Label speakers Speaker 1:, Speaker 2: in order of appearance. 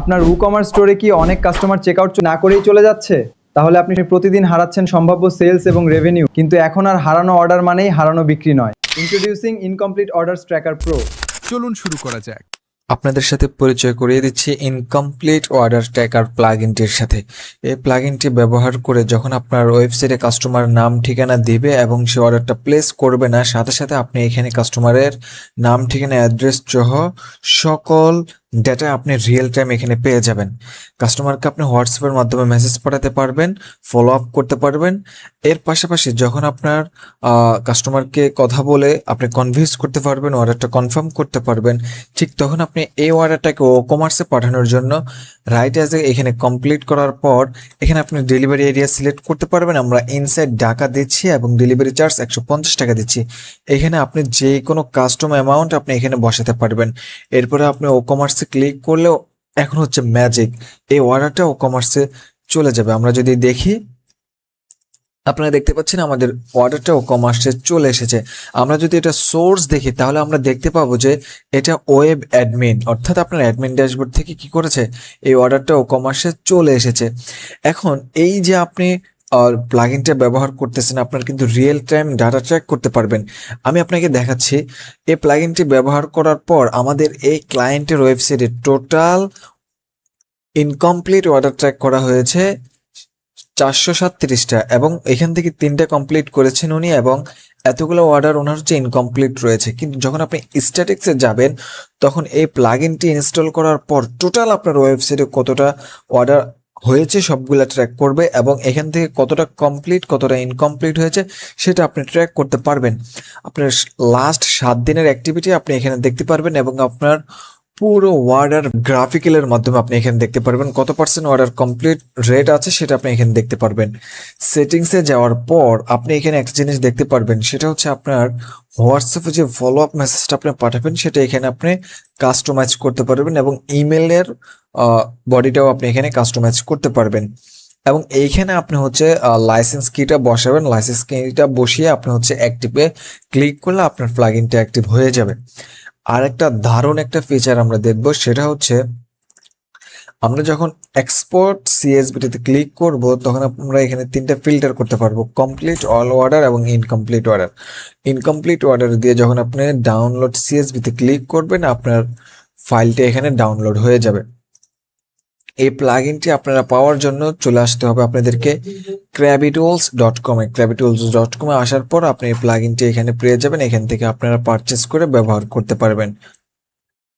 Speaker 1: আপনার ই-কমার্স স্টোরে কি অনেক কাস্টমার চেকআউট না করেই চলে যাচ্ছে? তাহলে আপনি প্রতিদিন হারাচ্ছেন সম্ভাব্য সেলস এবং রেভিনিউ। কিন্তু এখন আর হারানো অর্ডার মানেই হারানো বিক্রি নয়। Introducing incomplete orders tracker pro.
Speaker 2: চলুন শুরু করা যাক।
Speaker 3: আপনাদের সাথে পরিচয় করিয়ে দিচ্ছি ইনকমপ্লিট অর্ডার ট্র্যাকার প্লাগইনটির সাথে। এই প্লাগইনটি ব্যবহার করে যখন আপনার ওয়েবসাইটে কাস্টমার নাম ঠিকানা দিবে এবং সে অর্ডারটা প্লেস করবে না, সাথে সাথে আপনি এখানে কাস্টমারের নাম ঠিকানা অ্যাড্রেস সহ সকল ডেটা আপনি রিয়েল টাইম এখানে পেয়ে যাবেন। কাস্টমারকে আপনি হোয়াটসঅ্যাপের মাধ্যমে মেসেজ পাঠাতে পারবেন, ফলো আপ করতে পারবেন। এর পাশাপাশি যখন আপনার কাস্টমারকে কথা বলে আপনি কনভিন্স করতে পারবেন, অর্ডারটা কনফার্ম করতে পারবেন, ঠিক তখন আপনি এই অর্ডারটাকে কমার্সে পাঠানোর জন্য রাইট অ্যাজ এখানে কমপ্লিট করার পর এখানে আপনি ডেলিভারি এরিয়া সিলেক্ট করতে পারবেন। আমরা ইনসাইড ঢাকা দিচ্ছি এবং ডেলিভারি চার্জ 150 টাকা দিচ্ছি। এখানে আপনি যে কোনো কাস্টম অ্যামাউন্ট আপনি এখানে বসাতে পারবেন। এরপরে আপনি কমার্সে ক্লিক করলেও এখন হচ্ছে ম্যাজিক, এই অর্ডারটা কমার্সে চলে যাবে। আমরা যদি দেখি, আপনারা দেখতে পাচ্ছেন আমাদের অর্ডারটাও কমার্সে চলে এসেছে। আমরা যদি এটা সোর্স দেখি তাহলে আমরা দেখতে পাবো যে এটা ওয়েব অ্যাডমিন, অর্থাৎ আপনার অ্যাডমিন ড্যাশবোর্ড থেকে কি করেছে, এই অর্ডারটাও কমার্সে চলে এসেছে। এখন এই যে আপনি প্লাগইনটা ব্যবহার করতেছেন, আপনার কিন্তু রিয়েল টাইম ডাটা ট্র্যাক করতে পারবেন। আমি আপনাকে দেখাচ্ছি, এই প্লাগইনটি ব্যবহার করার পর আমাদের এই ক্লায়েন্টের ওয়েবসাইটে টোটাল ইনকমপ্লিট অর্ডার ট্র্যাক করা হয়েছে 437টা, এবং এখান থেকে 3টা কমপ্লিট করেছেন উনি, এবং এতগুলো অর্ডার ওনার হচ্ছে ইনকমপ্লিট রয়েছে। কিন্তু যখন আপনি স্ট্যাটিক্সে যাবেন তখন এই প্লাগইনটি ইনস্টল করার পর টোটাল আপনার ওয়েবসাইটে কতটা অর্ডার হয়েছে সবগুলা ট্র্যাক করবে, এবং এখান থেকে কতটা কমপ্লিট কতটা ইনকমপ্লিট হয়েছে সেটা আপনি ট্র্যাক করতে পারবেন। আপনার লাস্ট 7 দিনের অ্যাক্টিভিটি আপনি এখানে দেখতে পারবেন, এবং আপনার পুরো অর্ডার গ্রাফিক্যালের মাধ্যমে আপনি এখানে দেখতে পারবেন কত পার্সেন্ট অর্ডার কমপ্লিট রেট আছে, সেটা আপনি এখানে দেখতে পারবেন। সেটিংসে যাওয়ার পর আপনি এখানে একটা জিনিস দেখতে পারবেন, সেটা হচ্ছে আপনার হোয়াটসঅ্যাপে যে ফলো আপ মেসেজটা আপনি পাঠাবেন সেটা এখানে আপনি কাস্টমাইজ করতে পারবেন, এবং ইমেলের বডিটাও আপনি এখানে কাস্টমাইজ করতে পারবেন। এবং এইখানে আপনি হচ্ছে লাইসেন্স কিটা বসাবেন। লাইসেন্স কিটা বসিয়ে আপনি হচ্ছে অ্যাক্টিভে ক্লিক করলে আপনার প্লাগইনটা অ্যাক্টিভ হয়ে যাবে। আর একটা দারুণ একটা ফিচার আমরা দেখব, সেটা হচ্ছে আমরা যখন এক্সপোর্ট সিএসভিতে ক্লিক করব তখন আমরা এখানে 3টা ফিল্টার করতে পারবো, কমপ্লিট, অল অর্ডার এবং ইনকমপ্লিট অর্ডার। ইনকমপ্লিট অর্ডার দিয়ে যখন আপনি ডাউনলোড সিএসভিতে ক্লিক করবেন আপনার ফাইলটা এখানে ডাউনলোড হয়ে যাবে। এই প্লাগইনটি আপনারা পাওয়ার জন্য চলে আসতে হবে আপনাদেরকে crabbytools.com-এ। crabbytools.com-এ আসার পর আপনি এই প্লাগইনটি এখানে পেয়ে যাবেন। এখান থেকে আপনারা পারচেস করে ব্যবহার করতে পারবেন।